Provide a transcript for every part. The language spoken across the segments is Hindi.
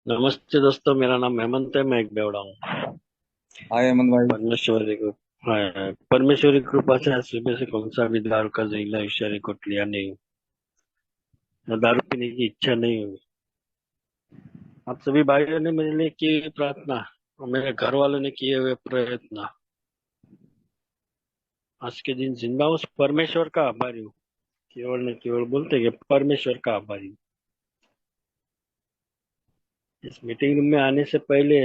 नमस्ते दोस्तों, मेरा नाम हेमंत है। मैं एक बेवड़ा हूँ। हाय अमन भाई। परमेश्वरी को हाँ, परमेश्वरी कृपा से आज सुबह से कौन सा भी दारू का जहरीला विषय को लिया नहीं। और दारू पीने की इच्छा नहीं हुई। आप सभी भाइयों ने मेरे लिए की प्रार्थना और मेरे घर वालों ने किए हुए प्रयत्न, आज के दिन जिंदा उस परमेश्वर का आभारी हूँ। केवल न केवल बोलते कि परमेश्वर का आभारी हूँ। इस मीटिंग रूम में आने से पहले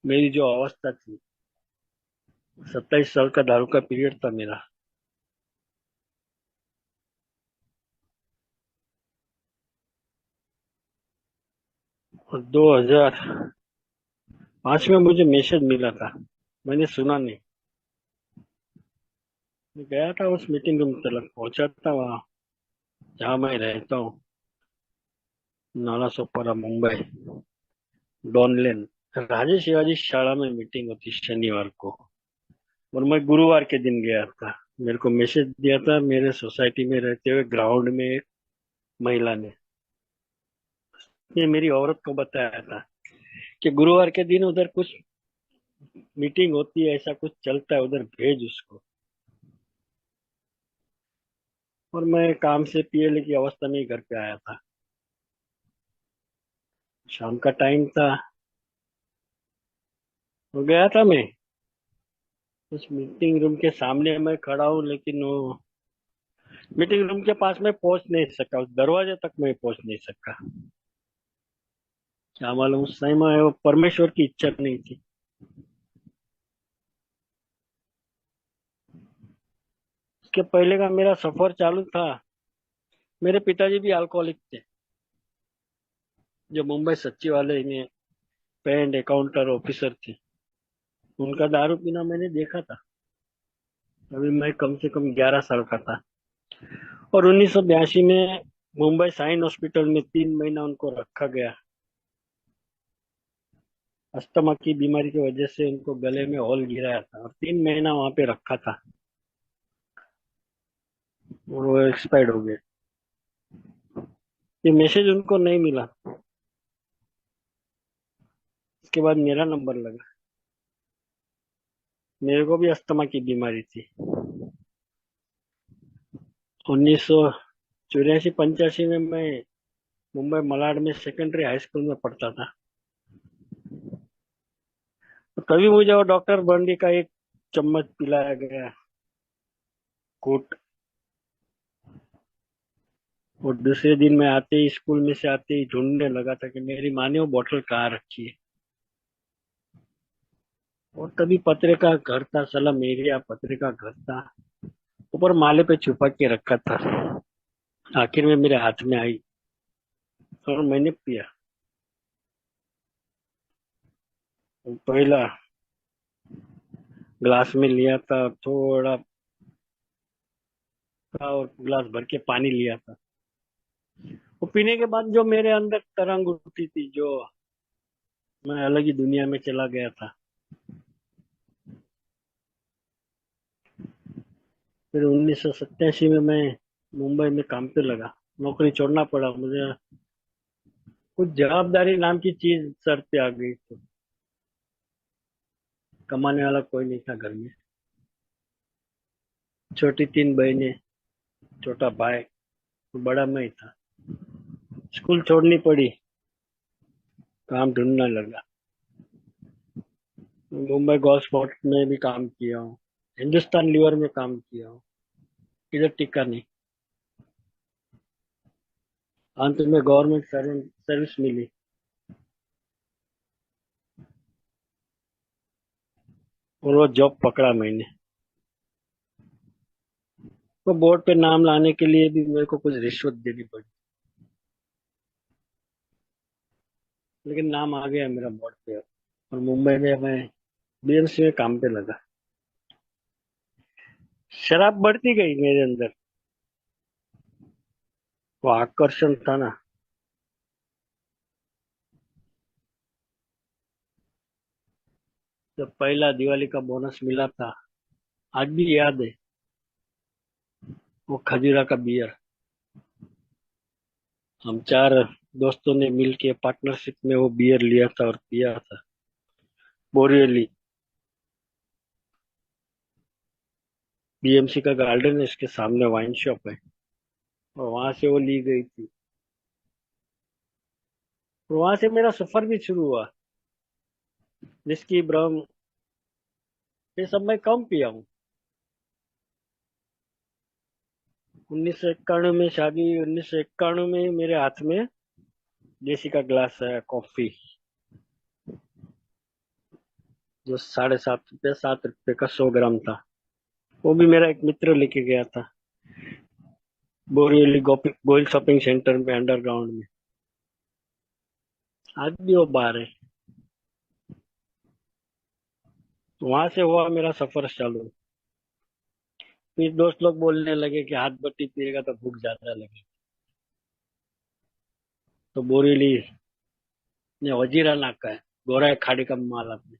मेरी जो अवस्था थी, 27 साल का दारू का पीरियड था मेरा। और 2005 में मुझे मैसेज मिला था। मैंने सुना नहीं। मैं गया था उस मीटिंग रूम तक, पहुंचा था वहाँ जहाँ मैं रहता हूँ, नाला सोपारा, मुंबई, डॉन लेन। राजेश शिवाजी शाला में मीटिंग होती शनिवार को। और मैं गुरुवार के दिन गया था। मेरे को मैसेज दिया था मेरे सोसाइटी में रहते हुए ग्राउंड में एक महिला ने। ये मेरी औरत को बताया था कि गुरुवार के दिन उधर कुछ मीटिंग होती है, ऐसा कुछ चलता है, उधर भेज उसको। और मैं काम से पीएलए की अवस्था में ही घर पे आया था। शाम का टाइम था। तो गया था मैं उस मीटिंग रूम के सामने। मैं खड़ा हूँ, लेकिन वो मीटिंग रूम के पास में पहुंच नहीं सका। उस दरवाजे तक मैं पहुंच नहीं सका। क्या मालूम उस समय में वो परमेश्वर की इच्छा नहीं थी। उसके पहले का मेरा सफर चालू था। मेरे पिताजी भी अल्कोहलिक थे, जो मुंबई सचिवालय में पे एंड अकाउंटर ऑफिसर थे। उनका दारू पीना मैंने देखा था। अभी मैं कम से कम 11 साल का था। और 1982 में मुंबई साइन हॉस्पिटल में 3 महीना उनको रखा गया। अस्थमा की बीमारी की वजह से उनको गले में हॉल गिराया था और 3 महीना वहां पे रखा था। और वो एक्सपायर्ड हो गए। ये मैसेज उनको नहीं मिला। उसके बाद मेरा नंबर लगा। मेरे को भी अस्थमा की बीमारी थी। 1984-85 में मैं मुंबई मलाड में सेकेंडरी हाई स्कूल में पढ़ता था। तो तभी मुझे वो डॉक्टर बर्डी का एक चम्मच पिलाया गया, कोट। और दूसरे दिन मैं आते ही, स्कूल में से आते ही ढूंढने लगा था कि मेरी माँ ने वो बोतल कहाँ रखी है। और तभी पतरे का घर था, सलम एरिया, पतरे का घर था, ऊपर माले पे छुपा के रखा था। आखिर में मेरे हाथ में आई और मैंने पिया। पहला ग्लास में लिया था थोड़ा था, और गिलास भर के पानी लिया था। वो पीने के बाद जो मेरे अंदर तरंग उठी थी, जो मैं अलग ही दुनिया में चला गया था। फिर 1987 में मैं मुंबई में काम पे लगा। नौकरी छोड़ना पड़ा मुझे। कुछ जवाबदारी नाम की चीज सर पे आ गई, तो कमाने वाला कोई नहीं था घर में। छोटी 3 बहनें, छोटा भाई, बड़ा मैं ही था। स्कूल छोड़नी पड़ी। काम ढूंढने लगा। मुंबई गोल्फ स्पोर्ट में भी काम किया हूँ। हिंदुस्तान लीवर में काम किया हूँ। इधर टिका नहीं। अंत में गवर्नमेंट सर्विस मिली। और वो जॉब पकड़ा मैंने। वो बोर्ड पे नाम लाने के लिए भी मेरे को कुछ रिश्वत देनी पड़ी। लेकिन नाम आ गया मेरा बोर्ड पे। और मुंबई में मैं बीएमसी में काम पे लगा। शराब बढ़ती गई मेरे अंदर। वो आकर्षण था ना। जब पहला दिवाली का बोनस मिला था, आज भी याद है। वो खजूरा का बियर। हम चार दोस्तों ने मिल के पार्टनरशिप में वो बियर लिया था और पिया था। बोरियली बीएमसी का गार्डन है, इसके सामने वाइन शॉप है, और वहां से वो ली गई थी। और वहां से मेरा सफर भी शुरू हुआ। विस्की, ब्रम, ये सब मैं कम पिया हूँ। 1991 में शादी, 1991 में मेरे हाथ में देसी का ग्लास है कॉफी, जो 7.5 रुपये, 7 रुपये का 100 ग्राम था। वो भी मेरा एक मित्र लेके गया था, बोरिवली गोयल शॉपिंग सेंटर में, अंडरग्राउंड में। आज भी वो बार है। तो वहां से हुआ मेरा सफर चालू। फिर दोस्त लोग बोलने लगे कि हाथ बत्ती पिएगा तो भूख ज्यादा लगे। तो बोरीवली ने वजीरा नाका है, गोरा खाड़ी का माल आपने,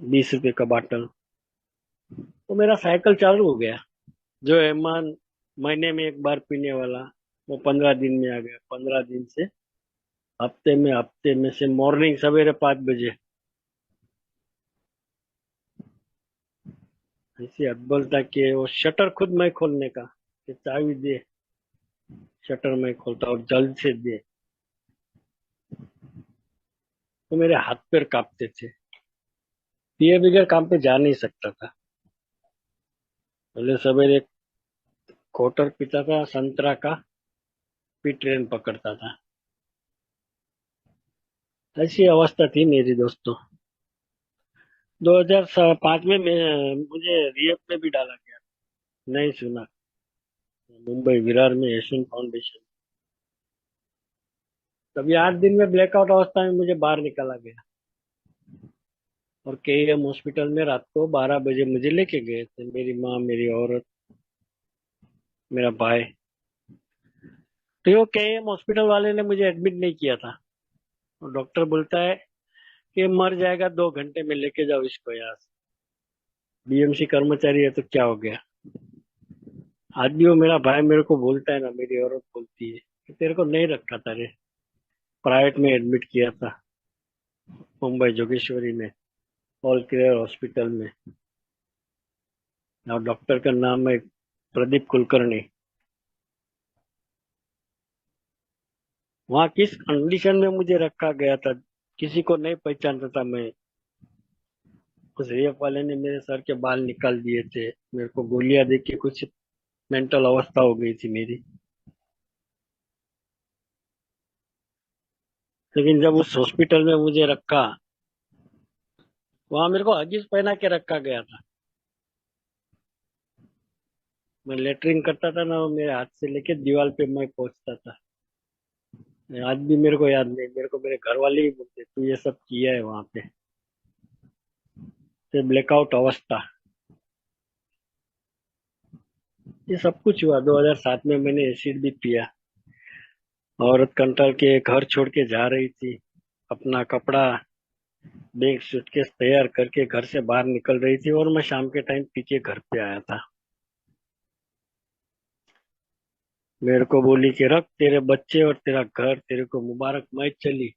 20 रुपए का बाटल। तो मेरा साइकिल चालू हो गया। जो एहमान महीने में एक बार पीने वाला, वो 15 दिन में आ गया। 15 दिन से हफ्ते में से मॉर्निंग सवेरे 5 बजे ऐसी हदबल था कि वो शटर खुद मैं खोलने का, कि चाबी दे, शटर मैं खोलता और जल्द से दे। तो मेरे हाथ पैर कांपते थे। पिए बगैर काम पे जा नहीं सकता था। पहले सवेरे एक क्वार्टर पीता था संतरा का, फिर ट्रेन पकड़ता था। ऐसी अवस्था थी मेरी दोस्तों। 2005 में मुझे रिएप में भी डाला गया। नहीं सुना? मुंबई विरार में एशियन फाउंडेशन। तभी 8 दिन में ब्लैकआउट अवस्था में मुझे बाहर निकाला गया। और केईएम हॉस्पिटल में रात को 12 बजे मुझे लेके गए थे, मेरी माँ, मेरी औरत, मेरा भाई। तो वो केईएम हॉस्पिटल वाले ने मुझे एडमिट नहीं किया था। और डॉक्टर बोलता है कि मर जाएगा, 2 घंटे में लेके जाओ इसको यहाँ से। बीएमसी कर्मचारी है तो क्या हो गया? आज भी वो मेरा भाई मेरे को बोलता है ना, मेरी औरत बोलती है कि तेरे को नहीं रखा था रे, प्राइवेट में एडमिट किया था, मुंबई जोगेश्वरी में, ऑल क्लियर हॉस्पिटल में। और डॉक्टर का नाम है प्रदीप कुलकर्णी। वहाँ किस कंडीशन में मुझे रखा गया था, किसी को नहीं पहचानता था मैं। उस रेप वाले ने मेरे सर के बाल निकाल दिए थे, मेरे को गोलियां दे के कुछ मेंटल अवस्था हो गई थी मेरी। लेकिन जब उस हॉस्पिटल में मुझे रखा, वहां मेरे को हगीज पहना के रखा गया था। मैं लेटरिंग करता था ना, वो मेरे हाथ से लेके दीवार पे मैं पहुंचता था। आज भी मेरे को याद नहीं, मेरे को मेरे घर वाले ही बोलते तू ये सब किया है वहां पे। फिर ब्लैकआउट अवस्था, ये सब कुछ हुआ। 2007 में मैंने एसिड भी पिया। औरत कंटाल के घर छोड़ के जा रही थी, अपना कपड़ा, बैग, सूटकेस तैयार करके घर से बाहर निकल रही थी, और मैं शाम के टाइम पी के घर पे आया था। मेरे को बोली कि रख तेरे बच्चे और तेरा घर, तेरे को मुबारक, मैं चली।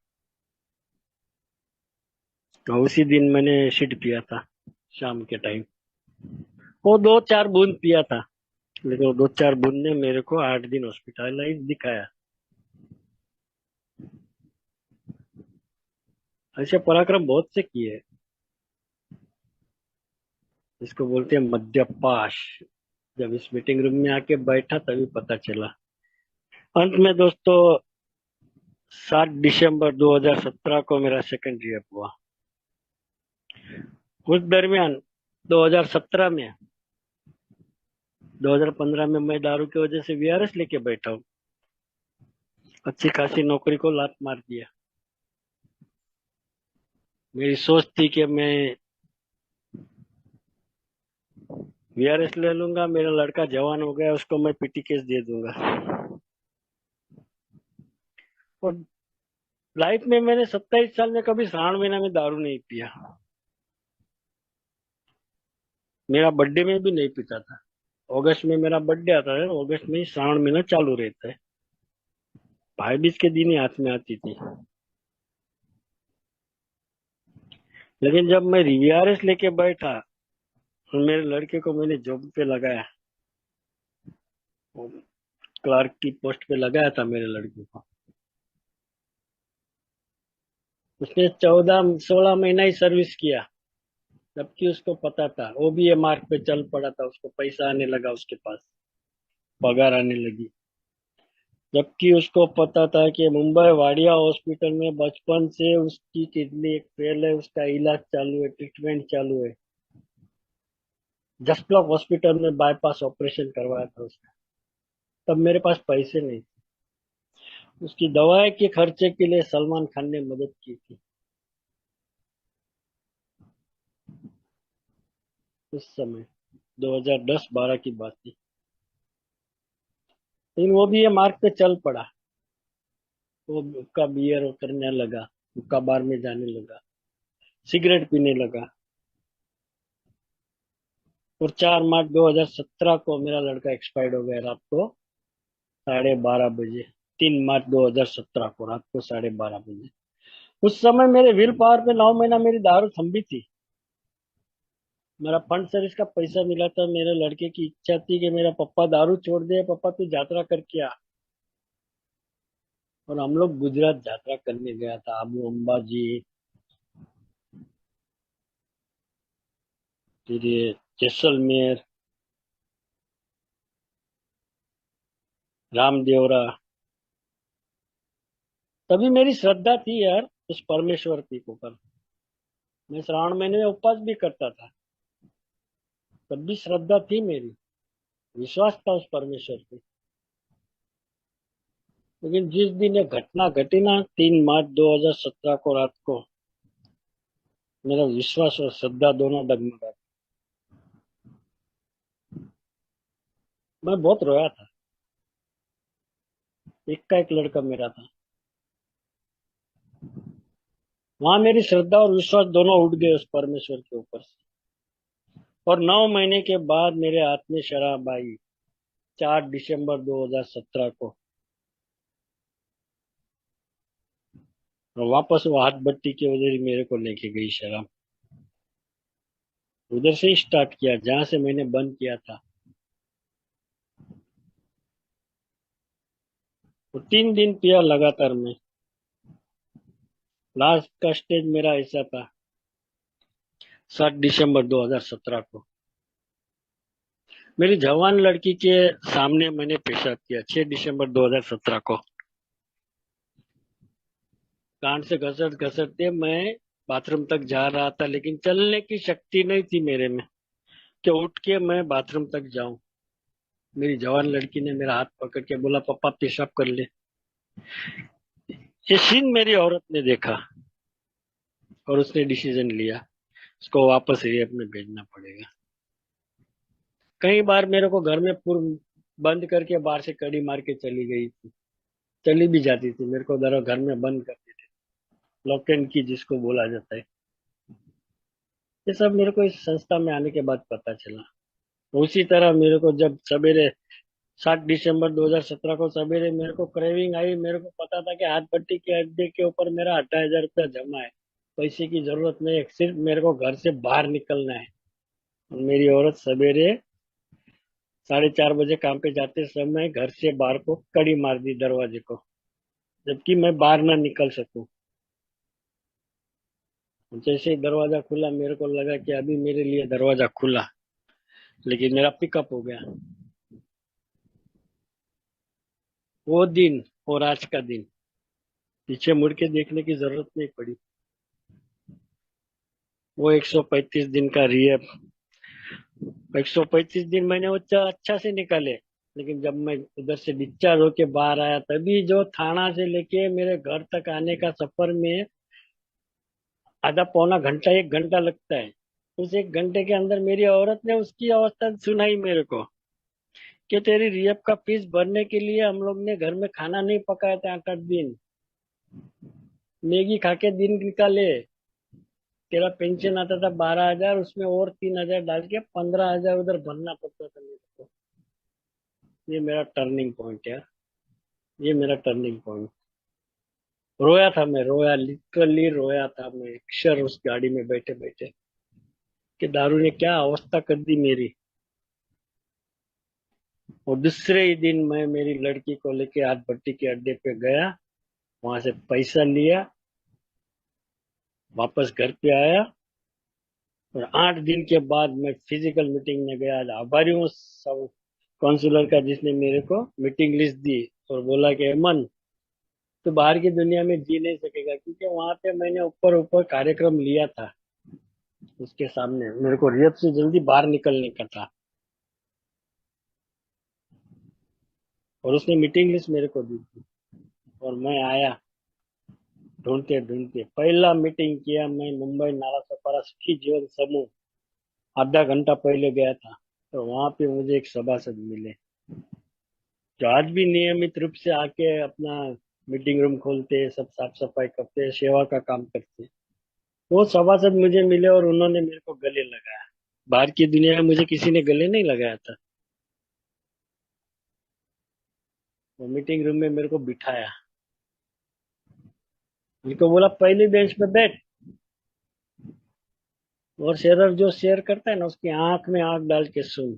तो उसी दिन मैंने एसिड पिया था, शाम के टाइम। वो 2-4 बूंद पिया था, लेकिन वो 2-4 बूंद ने मेरे को 8 दिन हॉस्पिटलाइज दिखाया। ऐसे पराक्रम बहुत से किए। इसको बोलते हैं मद्यपाश। जब इस मीटिंग रूम में आके बैठा तभी पता चला। अंत में दोस्तों, 7 दिसंबर 2017 को मेरा सेकंड रेप हुआ। उस दरमियान 2017 में, 2015 में मैं दारू की वजह से वीआरएस लेके बैठा हूँ। अच्छी खासी नौकरी को लात मार दिया। मेरी सोच थी कि मैं वीआरएस ले लूंगा, मेरा लड़का जवान हो गया, उसको मैं पीटी केस दे दूंगा। और लाइफ में मैंने 27 साल में कभी श्रावण महीना में दारू नहीं पिया। मेरा बर्थडे में भी नहीं पीता था। अगस्त में मेरा बर्थडे आता है, अगस्त में ही श्रावण महीना चालू रहता है। भाई बीज के दिन ही हाथ में आती थी। लेकिन जब मैं वीआरएस लेके बैठा और मेरे लड़के को मैंने जॉब पे लगाया, वो क्लर्क की पोस्ट पे लगाया था मेरे लड़के को, उसने 14-16 महीना ही सर्विस किया। जबकि उसको पता था, वो भी ये मार्क पे चल पड़ा था, उसको पैसा आने लगा, उसके पास पगार आने लगी। जबकि उसको पता था कि मुंबई वाडिया हॉस्पिटल में बचपन से उसकी किडनी एक फेल है, उसका इलाज चालू है, ट्रीटमेंट चालू है। जस्ट ब्लॉक हॉस्पिटल में बाईपास ऑपरेशन करवाया था उसका। तब मेरे पास पैसे नहीं थे। उसकी दवाई के खर्चे के लिए सलमान खान ने मदद की थी उस समय। 2010-12 की बात थी। लेकिन वो भी ये मार्ग पे चल पड़ा। वो हुक्का बियर करने लगा, हुक्का बार में जाने लगा, सिगरेट पीने लगा। और 4 मार्च 2017 को मेरा लड़का एक्सपायर्ड हो गया, रात को 12:30 बजे। 3 मार्च 2017 को रात को 12:30 बजे। उस समय मेरे विल पावर पे 9 महीना मेरी दारू थंबी थी। मेरा फंड सर्विस का पैसा मिला था। मेरे लड़के की इच्छा थी कि मेरा पप्पा दारू छोड़ दे, पप्पा तू यात्रा करके आ। और हम लोग गुजरात यात्रा करने गया था, आबू अंबाजी, फिर ये जैसलमेर, रामदेवरा। तभी मेरी श्रद्धा थी यार उस परमेश्वर की ऊपर। मैं श्रावण महीने में उपवास भी करता था। तब भी श्रद्धा थी मेरी, विश्वास था उस परमेश्वर पे। लेकिन जिस दिन ये घटना घटी ना, 3 मार्च 2017 को रात को, मेरा विश्वास और श्रद्धा दोनों डगमगा। मैं बहुत रोया था। एक का एक लड़का मेरा था। वहां मेरी श्रद्धा और विश्वास दोनों उठ गए उस परमेश्वर के ऊपर से। और 9 महीने के बाद मेरे हाथ में शराब आई, 4 दिसंबर 2017 को। और वापस वो हाथ भट्टी के उधर ही मेरे को लेके गई शराब। उधर से ही स्टार्ट किया जहां से मैंने बंद किया था। वो 3 दिन पिया लगातार मैं। लास्ट का स्टेज मेरा ऐसा था, 7 दिसंबर 2017 को। मेरी जवान लड़की के सामने मैंने पेशाब किया 6 दिसंबर 2017 को। कान से घसट घसटते मैं बाथरूम तक जा रहा था, लेकिन चलने की शक्ति नहीं थी मेरे में कि उठ के मैं बाथरूम तक जाऊं। मेरी जवान लड़की ने मेरा हाथ पकड़ के बोला, पापा पेशाब कर ले। ये सीन मेरी औरत ने देखा और उसने डिसीजन लिया, उसको वापस रिहैब में भेजना पड़ेगा। कई बार मेरे को घर में पूर बंद करके बाहर से कड़ी मार के चली गई थी, चली भी जाती थी। मेरे को घर में बंद करते थे, लॉक एंड की जिसको बोला जाता है। ये सब मेरे को इस संस्था में आने के बाद पता चला। उसी तरह मेरे को जब सवेरे 7 दिसंबर 2017 को सवेरे मेरे को क्रेविंग आई, मेरे को पता था कि हाथ पट्टी के अड्डे के ऊपर मेरा 28,000 रुपया जमा है। पैसे की जरूरत नहीं है, सिर्फ मेरे को घर से बाहर निकलना है। और मेरी औरत सवेरे 4:30 बजे काम पे जाते समय घर से बाहर को कड़ी मार दी दरवाजे को, जबकि मैं बाहर ना निकल सकूं। जैसे ही दरवाजा खुला, मेरे को लगा कि अभी मेरे लिए दरवाजा खुला, लेकिन मेरा पिकअप हो गया। वो दिन और आज का दिन, पीछे मुड़ के देखने की जरूरत नहीं पड़ी। वो 135 दिन का रिहैब, 135 दिन मैंने वो अच्छा से निकाले। लेकिन जब मैं उधर से डिस्चार्ज होके बाहर आया, तभी जो थाना से लेके मेरे घर तक आने का सफर में आधा पौना घंटा 1 घंटा लगता है। उस 1 घंटे के अंदर मेरी औरत ने उसकी अवस्था सुनाई मेरे को कि तेरी रिहैब का फीस भरने के लिए हम लोग ने घर में खाना नहीं पकाया था 8-8 दिन, मैगी खा के दिन निकाले। तेरा पेंशन आता था 12,000, उसमें और 3,000 डाल के 15,000 उधर भरना पड़ता था मेरे को। ये मेरा टर्निंग पॉइंट है। ये मेरा टर्निंग पॉइंट। रोया था मैं, रोया, लिटरली रोया था मैं अक्षर उस गाड़ी में बैठे बैठे कि दारू ने क्या अवस्था कर दी मेरी। और दूसरे ही दिन मैं मेरी लड़की को लेके हाथ भट्टी के अड्डे पे गया, वहां से पैसा लिया, वापस घर पे आया। और 8 दिन के बाद मैं फिजिकल मीटिंग में गया। आज आभारी हूँ सब काउंसलर का जिसने मेरे को मीटिंग लिस्ट दी और बोला कि अमन, तो बाहर की दुनिया में जी नहीं सकेगा, क्योंकि वहां पे मैंने ऊपर ऊपर कार्यक्रम लिया था। उसके सामने मेरे को रियत से जल्दी बाहर निकलने का था और उसने मीटिंग लिस्ट मेरे को दी थी। और मैं आया ढूंढते ढूंढते, पहला मीटिंग किया मैं मुंबई नाला सोपारा सुखी जीवन समूह, आधा घंटा पहले गया था। तो वहां पे मुझे एक सभासद मिले जो आज भी नियमित रूप से आके अपना मीटिंग रूम खोलते, सब साफ सफाई करते, सेवा का काम करते। वो सभासद मुझे मिले और उन्होंने मेरे को गले लगाया। बाहर की दुनिया में मुझे किसी ने गले नहीं लगाया था। वो मीटिंग रूम में मेरे को बिठाया, उनको बोला पहली बेंच पे बैठ, और शेरर जो शेयर करता है ना उसकी आंख में आंख डाल के सुन।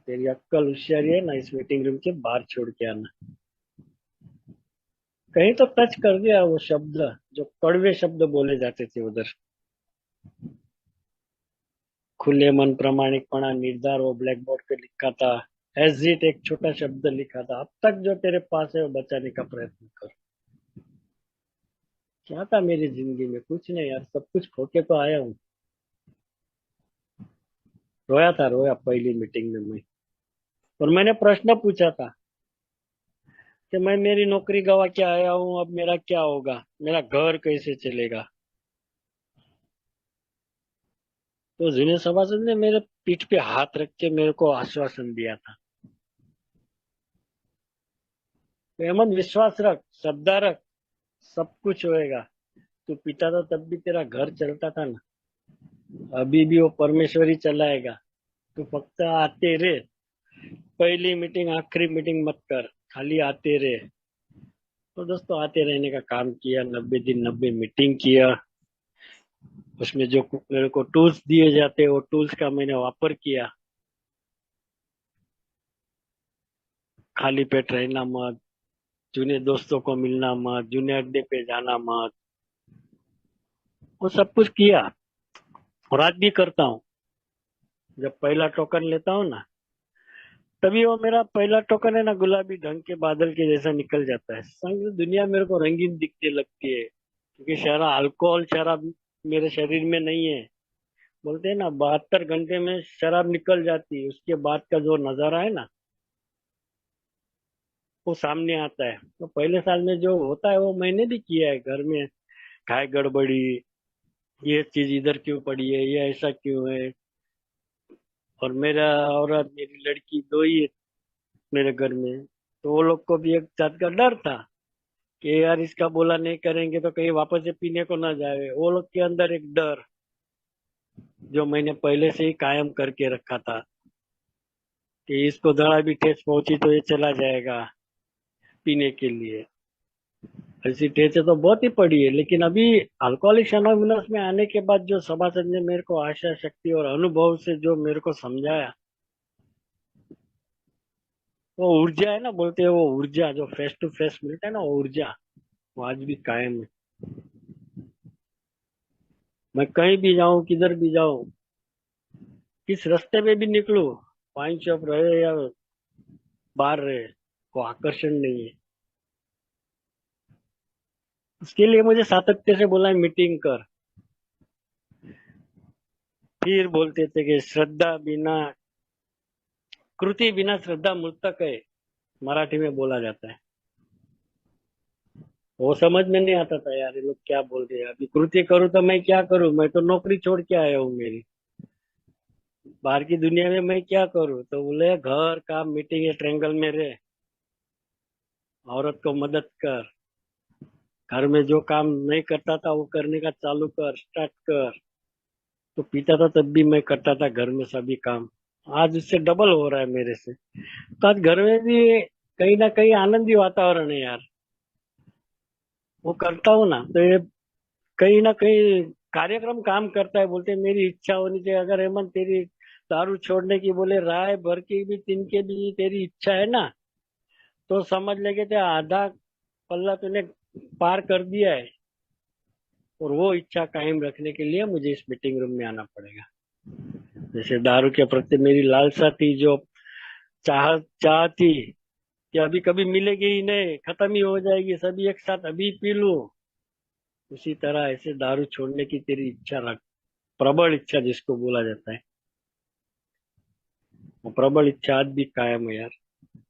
तेरी अक्कल होशियारी है ना, इस मीटिंग रूम के बाहर छोड़ के आना। कहीं तो टच कर दिया वो शब्द, जो कड़वे शब्द बोले जाते थे उधर। खुले मन, प्रामाणिकपना, निर्धार, वो ब्लैक बोर्ड पे लिखा था। एजिट एक छोटा शब्द लिखा था, अब तक जो तेरे पास है वो बचाने का प्रयत्न कर। क्या था मेरी जिंदगी में? कुछ नहीं यार, सब कुछ खो के तो आया हूँ। रोया था, रोया पहली मीटिंग में मैं। और मैंने प्रश्न पूछा था कि मैं मेरी नौकरी गवा के आया हूँ, अब मेरा क्या होगा, मेरा घर कैसे चलेगा। तो जूनियर सभासद ने मेरे पीठ पे हाथ रख के मेरे को आश्वासन दिया था, अहमद विश्वास रख, श्रद्धा रख, सब कुछ होएगा। तू पीता था तब भी तेरा घर चलता था ना, अभी भी वो परमेश्वर ही चलाएगा। तू फक्त आते रे, पहली मीटिंग आखिरी मीटिंग मत कर, खाली आते रे। तो दोस्तों आते रहने का काम किया, 90 दिन 90 मीटिंग किया। उसमें जो मेरे को टूल्स दिए जाते वो टूल्स का मैंने वापर किया। खाली पेट रहना मत, जूने दोस्तों को मिलना मत, जूने अड्डे पे जाना मत, वो सब कुछ किया। और आज भी करता हूँ। जब पहला टोकन लेता हूँ ना, तभी वो मेरा पहला टोकन है ना, गुलाबी ढंग के बादल के जैसा निकल जाता है। संग दुनिया मेरे को रंगीन दिखने लगती है, क्योंकि शराब, अल्कोहल शराब मेरे शरीर में नहीं है। बोलते हैं ना 72 घंटे में शराब निकल जाती है, उसके बाद का जो नजारा है ना वो सामने आता है। तो पहले साल में जो होता है वो मैंने भी किया है घर में। काय गड़बड़ी, ये चीज इधर क्यों पड़ी है, ये ऐसा क्यों है। और मेरा औरत, मेरी लड़की दो ही है मेरे घर में, तो वो लोग को भी एक जात का डर था कि यार इसका बोला नहीं करेंगे तो कहीं वापस से पीने को ना जाए। वो लोग के अंदर एक डर जो मैंने पहले से ही कायम करके रखा था कि इसको जरा भी ठेस पहुंची तो ये चला जाएगा पीने के लिए। ऐसी ठेसें तो बहुत ही पड़ी है, लेकिन अभी अल्कोहलिक एनोनिमस में आने के बाद जो सभासद ने मेरे को आशा शक्ति और अनुभव से जो मेरे को समझाया, वो ऊर्जा है ना, बोलते हैं वो ऊर्जा जो फेस टू फेस मिलता है ना, वो ऊर्जा वो आज भी कायम है। मैं कहीं भी जाऊं, किधर भी जाऊं, किस रास्ते पे भी निकलूं, वाइन शॉप रहे या बार रहे, वो आकर्षण नहीं है। उसके लिए मुझे सातत्य से बोला है मीटिंग कर। फिर बोलते थे कि श्रद्धा बिना, कृति बिना श्रद्धा मूर्तक है, मराठी में बोला जाता है। वो समझ में नहीं आता था यार, ये लोग क्या बोल रहे हैं। अभी कृति करूँ तो मैं क्या करूँ, मैं तो नौकरी छोड़ के आया हूँ मेरी, बाहर की दुनिया में मैं क्या करूँ। तो बोले घर काम मीटिंग ट्रैंगल में रहे, औरत को मदद कर, घर में जो काम नहीं करता था वो करने का चालू कर, स्टार्ट कर। तो पीता था तब भी मैं करता था घर में सभी काम। आज उससे डबल हो रहा है मेरे से। तो आज घर में भी कहीं ना कहीं आनंदी वातावरण है यार। वो करता हूँ ना तो ये कहीं ना कहीं कार्यक्रम काम करता है। बोलते हैं, मेरी इच्छा होनी चाहिए। अगर हेमंत तेरी दारू छोड़ने की बोले राय भर की भी तिनके भी तेरी इच्छा है ना, तो समझ लेके ते आधा पल्ला तूने पार कर दिया है। और वो इच्छा कायम रखने के लिए मुझे इस मीटिंग रूम में आना पड़ेगा। जैसे दारू के प्रति मेरी लालसा थी, जो चाह चाह थी कि अभी कभी मिलेगी ही नहीं, खत्म ही हो जाएगी, सभी एक साथ अभी पी लूं, उसी तरह ऐसे दारू छोड़ने की तेरी इच्छा रख, प्रबल इच्छा जिसको बोला जाता है, वो प्रबल इच्छा आज भी कायम है यार।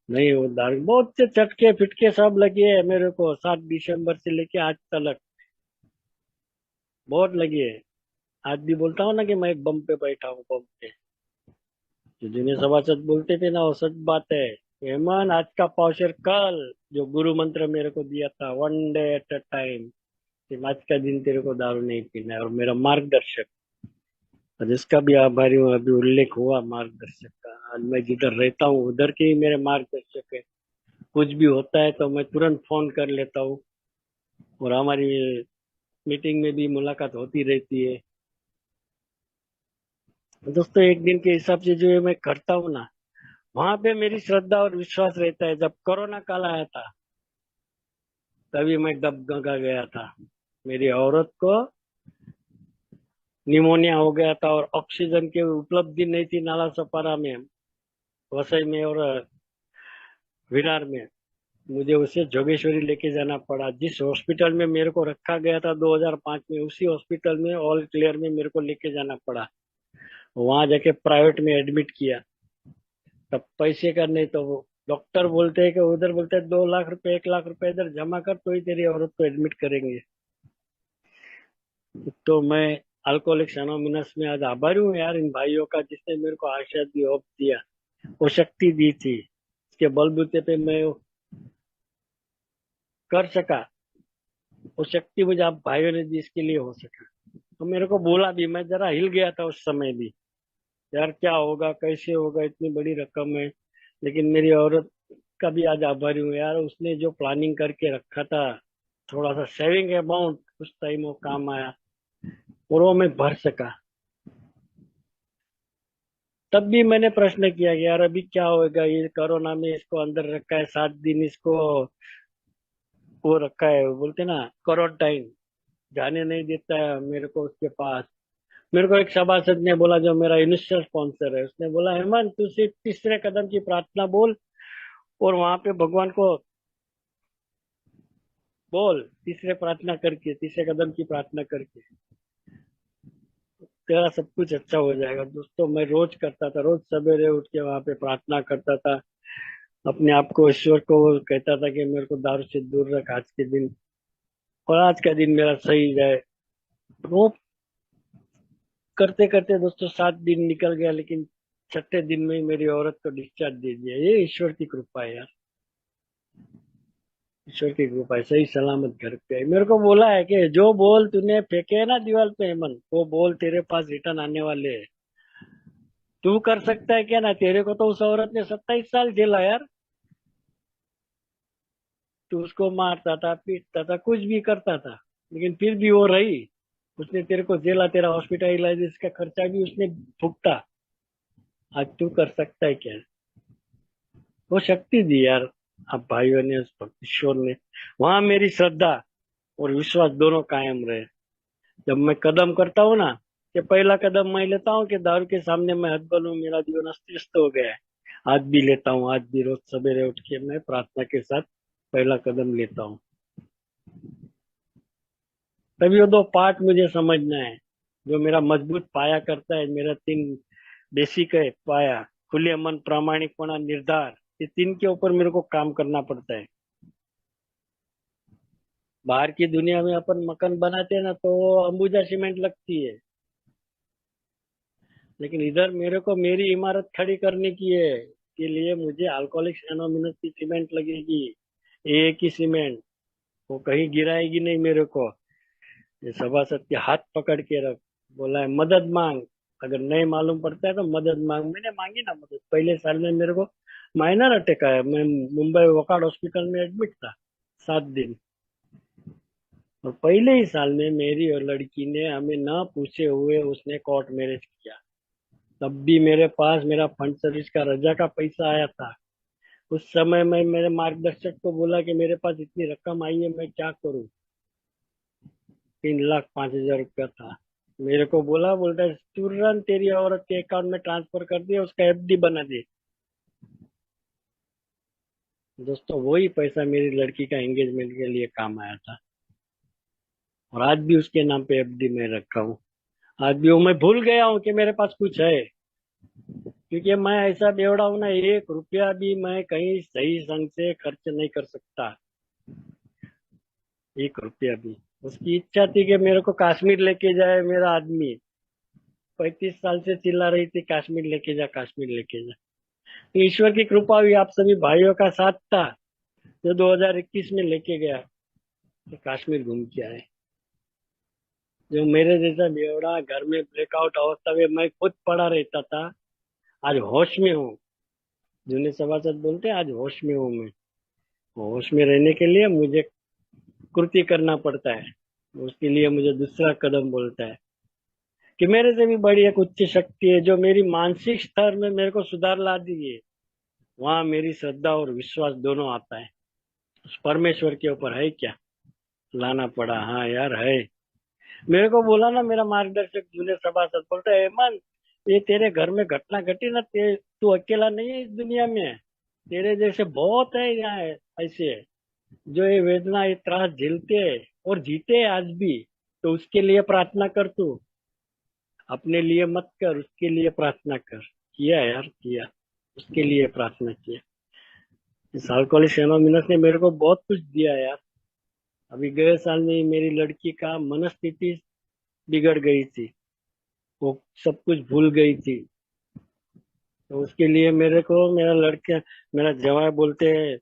नहीं, वो दारू बहुत से चटके फिटके सब लगे है मेरे को, 7 दिसंबर से लेके आज तक बहुत लगी है। आज भी बोलता हूँ ना कि मैं एक बम पे बैठा हूँ, बम पे। जो जूनियर सभासद बोलते थे ना, वो सच बात है। हेमंत, आज का पावशेर कल, जो गुरु मंत्र मेरे को दिया था, 1 डे एट अ टाइम, कि आज का दिन तेरे को दारू नहीं पीना है, और मेरा मार्गदर्शक, और जिसका भी आभारी हूँ, अभी उल्लेख हुआ मार्गदर्शक का। आज मैं जिधर रहता हूँ उधर के ही मेरे मार्गदर्शक है। कुछ भी होता है तो मैं तुरंत फोन कर लेता हूँ, और हमारी मीटिंग में भी मुलाकात होती रहती है। दोस्तों, एक दिन के हिसाब से जो ये मैं करता हूँ ना, वहां पे मेरी श्रद्धा और विश्वास रहता है। जब कोरोना काल आया था, तभी मैं डगमगा गया था। मेरी औरत को निमोनिया हो गया था, और ऑक्सीजन की उपलब्धि नहीं थी नाला सपारा में, वसई में और विरार में। मुझे उसे जोगेश्वरी लेके जाना पड़ा। जिस हॉस्पिटल में मेरे को रखा गया था 2005 में, उसी हॉस्पिटल में ऑल क्लियर में मेरे को लेके जाना पड़ा। वहां जाके प्राइवेट में एडमिट किया। तब पैसे का नहीं, तो वो डॉक्टर बोलते हैं कि उधर बोलते हैं 2 लाख रुपए, 1 लाख रुपए इधर जमा कर तो ही तेरी औरत को एडमिट करेंगे। तो मैं अल्कोहलिक्स एनोनिमस में आज आभारी हूँ यार, इन भाइयों का, जिसने मेरे को आशा दी, होप दिया, वो शक्ति दी थी। इसके बलबूते पे मैं कर सका। वो शक्ति मुझे आप भाइयों ने दी, इसके लिए हो सका। तो मेरे को बोला भी, मैं जरा हिल गया था उस समय भी, यार क्या होगा, कैसे होगा, इतनी बड़ी रकम है। लेकिन मेरी औरत का भी आज आभारी हूँ यार, उसने जो प्लानिंग करके रखा था, थोड़ा सा सेविंग अमाउंट, उस टाइम वो काम आया, और वो मैं भर सका। तब भी मैंने प्रश्न किया कि यार अभी क्या होगा, ये कोरोना में इसको अंदर रखा है, 7 दिन इसको वो रखा है, वो बोलते ना क्वारंटाइन, जाने नहीं देता है मेरे को उसके पास। मेरे को एक सभासद ने बोला, जो मेरा इनिशियल स्पॉन्सर है, उसने बोला, हेमंत तू सिर्फ तीसरे कदम की प्रार्थना बोल, और वहां पे भगवान को बोल, तीसरे प्रार्थना करके, तीसरे कदम की प्रार्थना करके तेरा सब कुछ अच्छा हो जाएगा। दोस्तों, मैं रोज करता था, रोज सवेरे उठ के वहां पे प्रार्थना करता था, अपने आप को, ईश्वर को कहता था कि मेरे को दारू से दूर रख आज के दिन, और आज का दिन मेरा सही जाए। वो करते करते दोस्तों 7 दिन निकल गया, लेकिन छठे दिन में ही मेरी औरत को डिस्चार्ज दे दिया। ये ईश्वर की कृपा है यार, ईश्वर की कृपा है, सही सलामत घर पे है। मेरे को बोला है कि जो बोल तूने फेंके है ना दीवार पे हेमंत, वो बोल तेरे पास रिटर्न आने वाले हैं। तू कर सकता है क्या ना, तेरे को तो उस औरत ने 27 साल झेला यार। तू उसको मारता था, पीटता था, कुछ भी करता था, लेकिन फिर भी वो रही। उसने तेरे को झेला, तेरा हॉस्पिटलाइजेशन का खर्चा भी उसने भुगता। आज तू कर सकता है क्या? वो शक्ति दी यार, अब भाइयों ने, उस ईश्वर ने। वहां मेरी श्रद्धा और विश्वास दोनों कायम रहे। जब मैं कदम करता हूँ ना, कि पहला कदम मैं लेता हूँ कि दारू के सामने मैं हतबल हूँ, मेरा जीवन अस्त व्यस्त हो गया है, आज भी लेता हूँ। आज भी रोज सवेरे उठ के मैं प्रार्थना के साथ पहला कदम लेता हूँ। तभी वो 2 पार्ट मुझे समझना है, जो मेरा मजबूत पाया करता है। मेरा 3 बेसिक है पाया, खुले मन, प्रामाणिकपना, निर्धार। ये 3 के ऊपर मेरे को काम करना पड़ता है। बाहर की दुनिया में अपन मकान बनाते हैं ना, तो वो अंबुजा सीमेंट लगती है, लेकिन इधर मेरे को मेरी इमारत खड़ी करने की है, के लिए मुझे अल्कोहलिक्स एनोनिमस की सीमेंट लगेगी। एक ही सीमेंट, वो कहीं गिराएगी नहीं मेरे को। ये सभासद के हाथ पकड़ के रख, बोला है मदद मांग, अगर नहीं मालूम पड़ता है तो मदद मांग। मैंने मांगी ना मदद। पहले साल में मेरे को माइनर अटैक आया। मैं मुंबई वोकाड हॉस्पिटल में एडमिट था 7 दिन। और पहले ही साल में मेरी और लड़की ने हमें ना पूछे हुए उसने कोर्ट मैरिज किया। तब भी मेरे पास मेरा फंड सर्विस का रजा का पैसा आया था। उस समय मैं मेरे मार्गदर्शक को बोला कि मेरे पास इतनी रकम आई है, मैं क्या करूं। 3,05,000 रुपया था। मेरे को बोलता है तुरंत तेरी औरत के अकाउंट में ट्रांसफर कर दिया, उसका एफडी बना दे। दोस्तों वही पैसा मेरी लड़की का एंगेजमेंट के लिए काम आया था। और आज भी उसके नाम पे एफडी में रखा हूँ। आज भी वो मैं भूल गया हूँ कि मेरे पास कुछ है। क्योंकि मैं ऐसा बेवड़ा हूं ना, 1 रुपया भी मैं कहीं सही संग से खर्च नहीं कर सकता। 1 रुपया भी। उसकी इच्छा थी कि मेरे को कश्मीर लेके जाए मेरा आदमी। 35 साल से चिल्ला रही थी कश्मीर लेके जा, कश्मीर लेके जा। तो ईश्वर की कृपा हुई, आप सभी भाइयों का साथ था, जो 2021 में लेके गया। तो कश्मीर घूम के आए। जो मेरे जैसा बेवड़ा घर में ब्रेकआउट अवस्था में मैं खुद पड़ा रहता था, आज होश में हूँ। जूने सभासद बोलते हैं आज होश में हूँ मैं। होश में रहने के लिए मुझे कृति करना पड़ता है। उसके लिए मुझे दूसरा कदम बोलता है कि मेरे से भी बड़ी एक उच्च शक्ति है जो मेरी मानसिक स्तर में मेरे को सुधार ला दी है। वहां मेरी श्रद्धा और विश्वास दोनों आता है। उस परमेश्वर के ऊपर है क्या लाना पड़ा। हाँ यार है। मेरे को बोला ना मेरा मार्गदर्शक जूनियर सभासद, बोलता है हेमंत, ये तेरे घर में घटना घटी ना, तू अकेला नहीं है इस दुनिया में। तेरे जैसे बहुत है यहाँ ऐसे जो ये वेदना ये त्रास झेलते हैं और जीते हैं आज भी। तो उसके लिए प्रार्थना कर तू। अपने लिए मत कर, उसके लिए प्रार्थना कर। किया यार, किया। उसके लिए प्रार्थना किया। इस अल्कोहलिक्स एनोनिमस ने मेरे को बहुत कुछ दिया यार। अभी गए साल में ही मेरी लड़की का मनस्थिति बिगड़ गई थी। वो सब कुछ भूल गई थी। तो उसके लिए मेरे को मेरा लड़के मेरा जवाई बोलते हैं,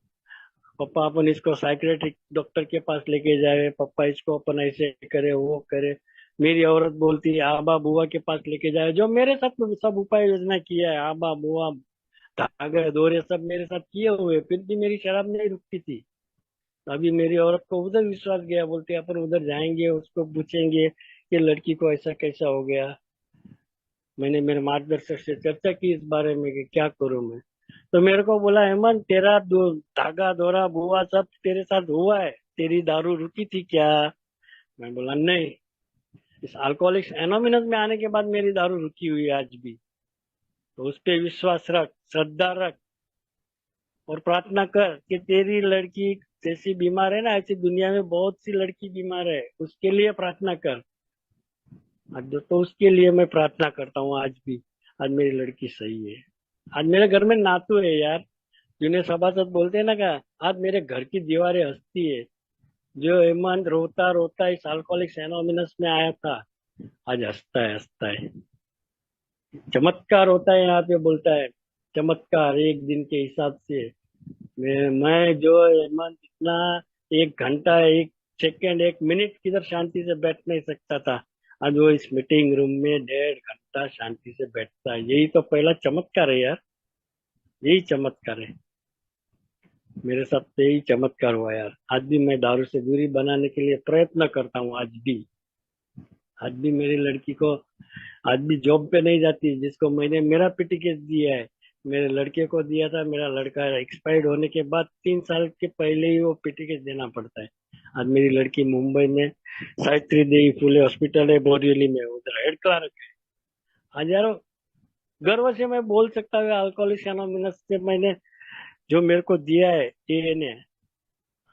पापा अपन इसको साइकेट्रिक डॉक्टर के पास लेके जाए, पापा इसको अपन ऐसे करे वो करे। मेरी औरत बोलती है आबा बुआ के पास लेके जाए, जो मेरे साथ सब उपाय योजना किया है। आबा बुआ धागे दौरे सब मेरे साथ किए हुए, फिर भी मेरी शराब नहीं रुकती थी। अभी मेरी औरत को उधर विश्वास गया, बोलते अपन उधर जाएंगे, उसको पूछेंगे कि लड़की को ऐसा कैसा हो गया। मैंने मेरे मार्गदर्शक से चर्चा की इस बारे में कि क्या करूं मैं। तो मेरे को बोला हेमंत, तेरा धागा दौरा बुआ सब तेरे साथ हुआ है, तेरी दारू रुकी थी क्या। मैं बोला नहीं। इस अल्कोहलिक्स एनोमिनस में आने के बाद मेरी दारू रुकी हुई है आज भी। तो उस पे विश्वास रख, श्रद्धा रख और प्रार्थना कर कि तेरी लड़की जैसी बीमार है ना, ऐसी दुनिया में बहुत सी लड़की बीमार है, उसके लिए प्रार्थना कर। आज तो उसके लिए मैं प्रार्थना करता हूँ आज भी। आज मेरी लड़की सही है। आज मेरे घर में नातू है यार। जिन्हें सभासद बोलते हैं ना, का आज मेरे घर की दीवारें हंसती है। जो हेमंत रोता रोता इस अल्कोहलिक्स एनोमिनस में आया था, आज हंसता है, हंसता है। चमत्कार होता है यहाँ पे, बोलता है चमत्कार एक दिन के हिसाब से। मैं जो हेमंत इतना 1 घंटा 1 सेकंड 1 मिनट किधर शांति से बैठ नहीं सकता था, आज वो इस मीटिंग रूम में 1.5 घंटा शांति से बैठता है। यही तो पहला चमत्कार है यार। यही चमत्कार है। मेरे साथ तो यही चमत्कार हुआ यार। आज भी मैं दारू से दूरी बनाने के लिए प्रयत्न करता हूँ। आज भी, आज भी मेरी लड़की को, आज भी जॉब पे नहीं जाती, जिसको मैंने मेरा पीटी केस दिया है, मेरे लड़के को दिया था। मेरा लड़का एक्सपायर्ड होने के बाद 3 साल के पहले ही वो पीटी केस देना पड़ता है। आज मेरी लड़की मुंबई में सावित्री देवी फुले हॉस्पिटल है बोरिवली में, उधर हेड क्लर्क है। आज यार गर्व से मैं बोल सकता हूँ अल्कोहलिक्स एनोनिमस से मैंने जो मेरे को दिया है ने।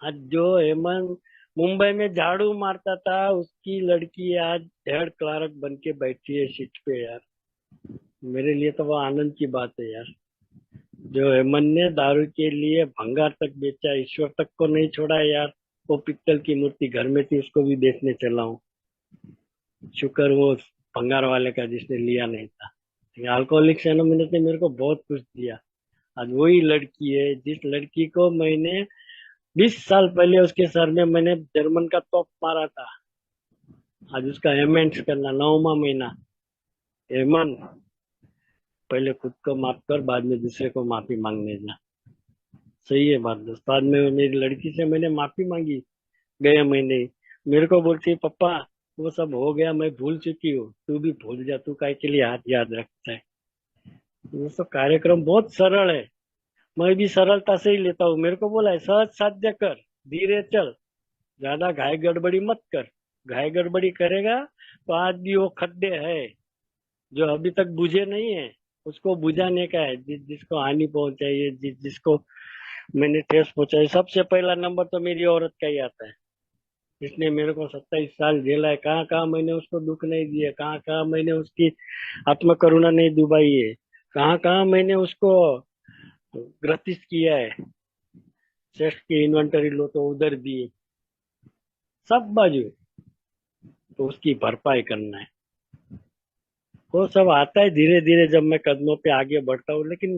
आज जो हेमंत मुंबई में झाड़ू मारता था, उसकी लड़की आज हेड क्लार्क बन के बैठी है सीट पे यार। मेरे लिए तो वो आनंद की बात है यार। जो हेमंत ने दारू के लिए भंगार तक बेचा, ईश्वर तक को नहीं छोड़ा है यार। वो पित्तल की मूर्ति घर में थी, उसको भी बेचने चला हूँ। शुक्र वो भंगार वाले का जिसने लिया नहीं था। अल्कोहलिक्स एनोनिमस ने मेरे को बहुत कुछ दिया। आज वही लड़की है जिस लड़की को मैंने 20 साल पहले उसके सर में मैंने जर्मन का तोप मारा था। आज उसका एमेंड्स करना 9वां महीना। हेमंत, पहले खुद को माफ कर, बाद में दूसरे को माफी मांगने जा। सही है बात दोस्त। बाद में मेरी लड़की से मैंने माफी मांगी गए महीने ही। मेरे को बोलती है, पापा वो सब हो गया, मैं भूल चुकी हूँ, तू भी भूल जा, तू काय के लिए हाथ याद रखता है। ये सब कार्यक्रम बहुत सरल है, मैं भी सरलता से ही लेता हूँ। मेरे को बोला है सहज साध्य कर, धीरे चल, ज्यादा घाई गड़बड़ी मत कर। घाई गड़बड़ी करेगा तो आज भी वो खड्डे है जो अभी तक बुझे नहीं है, उसको बुझाने का है। जिसको हानि पहुंचाई है, जिसको मैंने ठेस पहुंचाई, सबसे पहला नंबर तो मेरी औरत का ही आता है। इसने मेरे को 27 साल झेला है, कहाँ कहाँ मैंने उसको दुख नहीं दिया, कहाँ कहाँ मैंने उसकी आत्म करुणा नहीं दुबाई है, कहाँ कहाँ मैंने उसको ग्रसित किया है। सेक्स की इन्वेंटरी लो तो उधर भी, सब बाजू, तो उसकी भरपाई करना है। वो सब आता है धीरे धीरे जब मैं कदमों पे आगे बढ़ता हूँ। लेकिन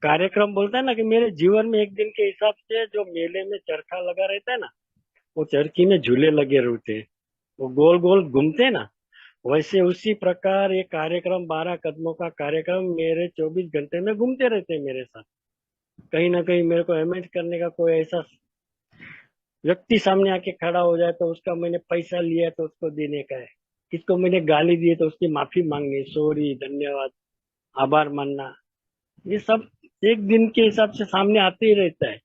कार्यक्रम बोलता है ना कि मेरे जीवन में एक दिन के हिसाब से जो मेले में चरखा लगा रहता है ना, वो चरखी में झूले लगे रहते हैं, वो गोल गोल घूमते हैं ना, वैसे उसी प्रकार ये कार्यक्रम 12 कदमों का कार्यक्रम मेरे 24 घंटे में घूमते रहते हैं मेरे साथ। कहीं ना कहीं मेरे को इमेज करने का कोई ऐसा व्यक्ति सामने आके खड़ा हो जाए तो उसका मैंने पैसा लिया तो उसको देने का है, किसको मैंने गाली दी है तो उसकी माफी मांगनी, सॉरी, धन्यवाद, आभार मानना, ये सब एक दिन के हिसाब से सामने आते ही रहता है।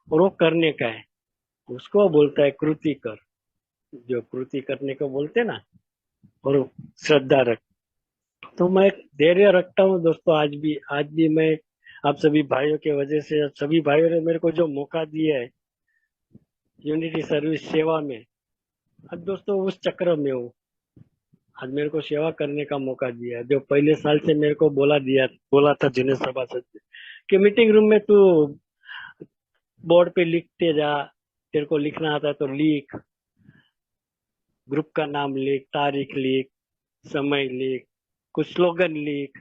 और वो करने का है, उसको बोलता है कृति कर, जो कृति करने को बोलते हैं ना। और श्रद्धा रख। तो मैं धैर्य रखता हूँ दोस्तों, आज भी मैं आप सभी भाइयों के वजह से, सभी भाइयों ने मेरे को जो मौका दिया है यूनिटी सर्विस सेवा में, आज दोस्तों उस चक्र में हूँ। आज मेरे को सेवा करने का मौका दिया है। जो पहले साल से मेरे को बोला था जिन्हें सभासद ने, कि मीटिंग रूम में तू बोर्ड पे लिखते जा, तेरे को लिखना आता है तो लिख, ग्रुप का नाम लिख, तारीख लिख, समय लिख, कुछ स्लोगन लिख।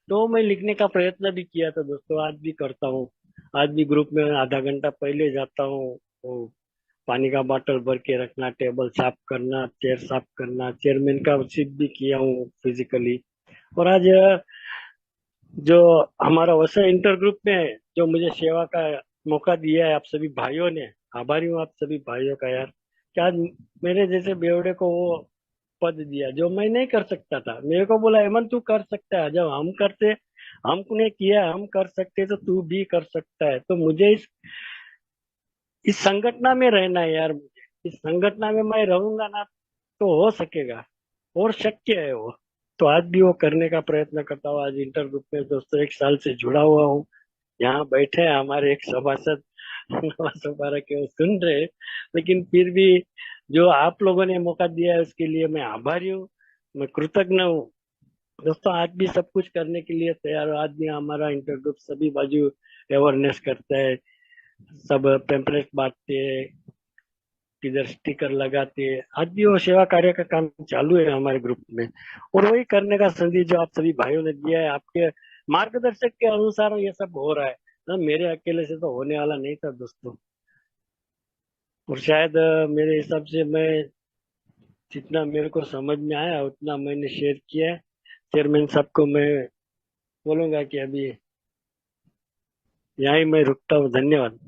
तो मैं लिखने का प्रयत्न भी किया था दोस्तों, आज भी करता हूँ। आज भी ग्रुप में आधा घंटा पहले जाता हूँ, वो पानी का बोतल भर के रखना, टेबल साफ करना, चेयर साफ करना, चेयरमैन का रिसीव भी किया हूँ फिजिकली। और आज जो हमारा वैसा इंटर ग्रुप में जो मुझे सेवा का मौका दिया है आप सभी भाइयों ने, आभारी हूँ आप सभी भाइयों का यार, कि आज मेरे जैसे बेवड़े को वो पद दिया जो मैं नहीं कर सकता था। मेरे को बोला हेमंत तू कर सकता है, जब हम करते, हमने किया, हम कर सकते तो तू भी कर सकता है। तो मुझे इस संगठन में रहना है यार, मुझे इस संगठन में मैं रहूंगा ना तो हो सकेगा, और शक्य है वो। तो आज भी वो करने का प्रयत्न करता हूँ। आज इंटर ग्रुप में दोस्तों 1 साल से जुड़ा हुआ हूँ। यहाँ बैठे हैं हमारे एक सभासद नवाज सपारा के, वो सुन रहे हैं। लेकिन फिर भी जो आप लोगों ने मौका दिया है उसके लिए मैं आभारी हूँ, मैं कृतज्ञ हूँ दोस्तों। आज भी सब कुछ करने के लिए तैयार हो। आज भी हमारा इंटर ग्रुप सभी बाजू अवेयरनेस करता है, सब पेम्पलेट बांटते हैं, किधर स्टिकर लगाते हैं। आज भी वो सेवा कार्य का काम चालू है हमारे ग्रुप में। और वही करने का संदेश जो आप सभी भाइयों ने दिया है, आपके मार्गदर्शक के अनुसार ये सब हो रहा है ना। मेरे अकेले से तो होने वाला नहीं था दोस्तों। और शायद मेरे हिसाब से मैं जितना मेरे को समझ में आया उतना मैंने शेयर किया है। चेयरमैन साहब को मैं बोलूंगा कि अभी यहाँ ही मैं रुकता हूँ। धन्यवाद।